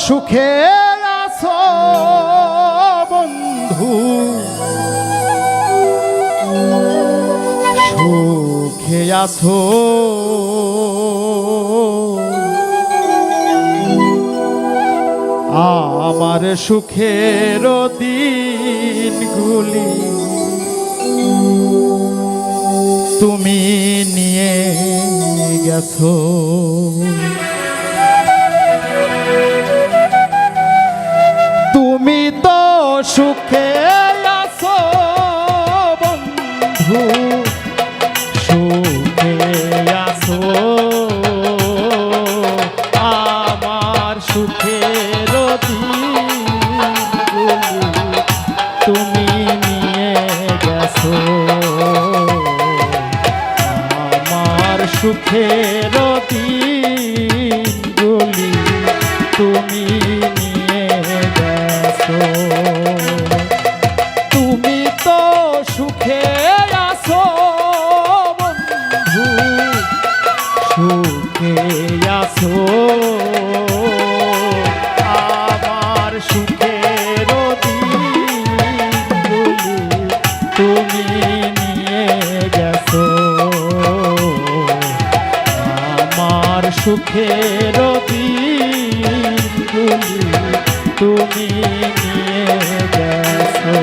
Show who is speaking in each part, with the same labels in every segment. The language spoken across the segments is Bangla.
Speaker 1: সুখে আছো বন্ধু, সুখে আছো আমার সুখের দিনগুলি তুমি নিয়ে গেছো। তুমি তো সুখে আছো বন্ধু, সুখে আছো আমার সুখের দিনগুলি তুমি নিয়ে গেছো। আমার সুখের দিনগুলি তুমি নিয়ে গেছো। তুমি তো সুখে আছো বন্ধু, সুখে আছো আমার সুখের দিনগুলি তুমি নিয়ে গেছো। আমার সুখের দিনগুলি তুমি নিয়ে গেছো।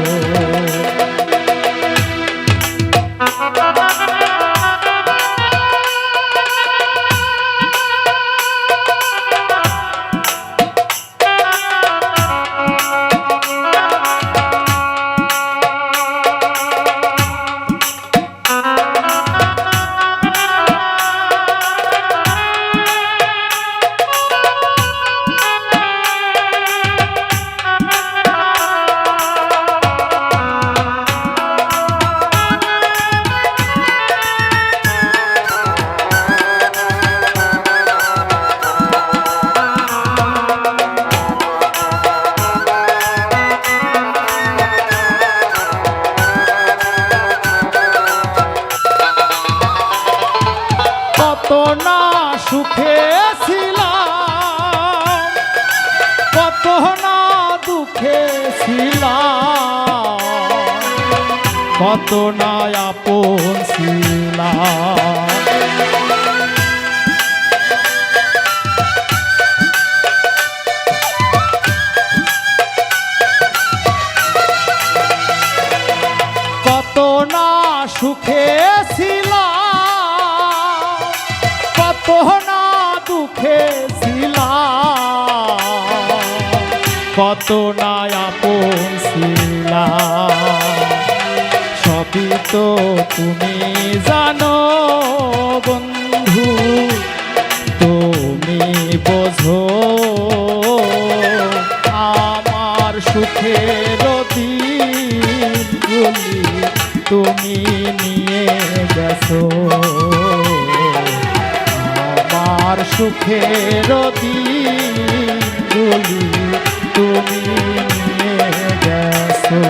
Speaker 1: কত না সুখে ছিলাম, কত না দুঃখে ছিলাম, কত না আপন ছিলাম। কত না সুখে ছিলাম, কত না দুঃখে ছিলাম, কত না আপন ছিলাম। সবই তো তুমি জানো বন্ধু, তুমি বোঝো আমার সুখের দিনগুলি তুমি নিয়ে গেছো। আমার সুখের দিনগুলি তুমি নিয়ে গেছো।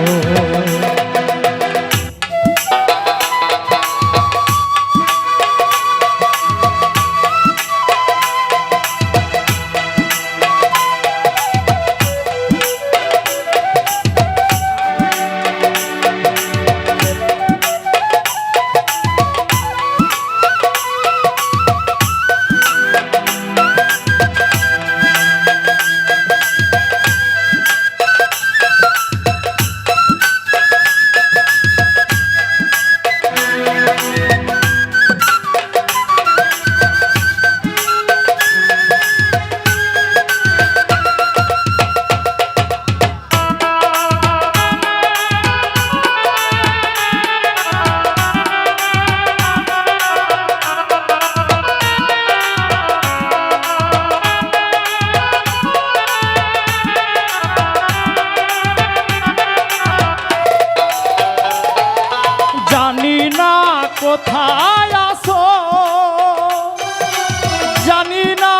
Speaker 1: কোথায় আছো জানি না,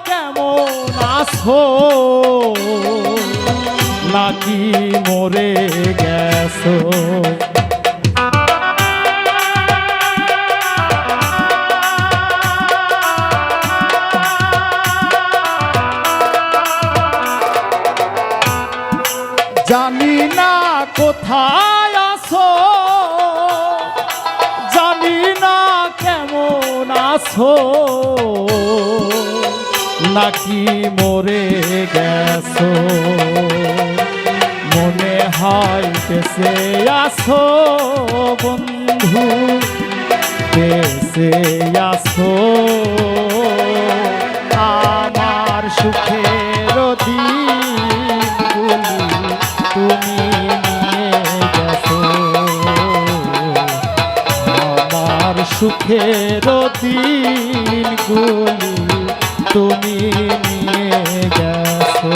Speaker 1: কেমন আছো নাকি মরে গেছো। জানি না কোথায় আছো, জানি না কেমন আছো, নাকি মরে গেছো। মনে হয় বেঁচে আছো বন্ধু, বেঁচে আছো। আমার সুখের দিনগুলি তুমি নিয়ে গেছো, আমার সুখের দিনগুলি তুমি নিয়ে গেছো।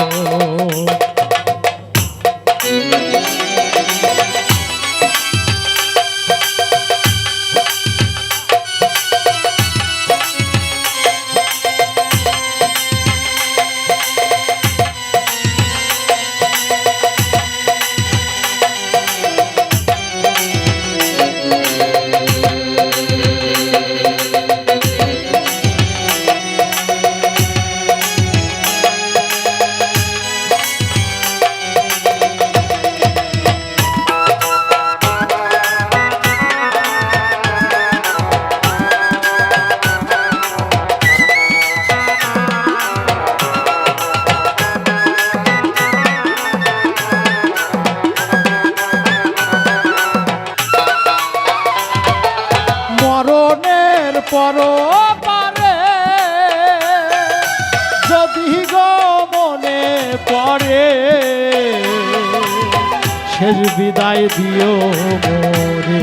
Speaker 1: মরণের পরপারে যদি গো মনে পড়ে, শেষ বিদায় দিও মোরে।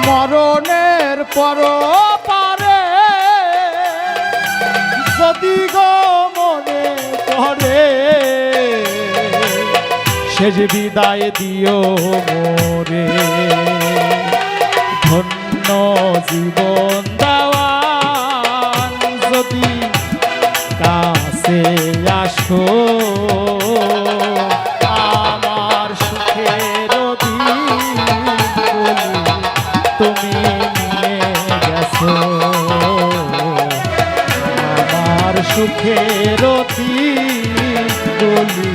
Speaker 1: মরণের পরপারে যদি গো মনে পড়ে, শেষ বিদায় দিও মোরে। ধন্য জীবন দেওয়ান যদি কাছে আসো, আমার সুখের দিনগুলি তুমি নিয়ে গেছো, আমার সুখের দিনগুলি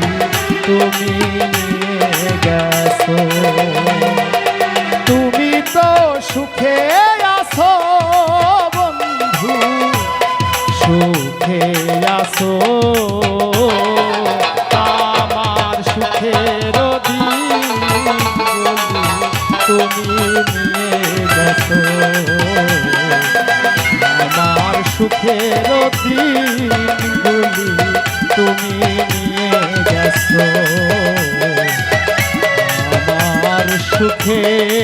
Speaker 1: তুমি নিয়ে গেছো। তুমি তো সুখে আছো বন্ধু, সুখে আছো। আমার সুখের দিনগুলি তুমি নিয়ে গেছো, আমার সুখের দিনগুলি তুমি নিয়ে গেছো, আমার সুখের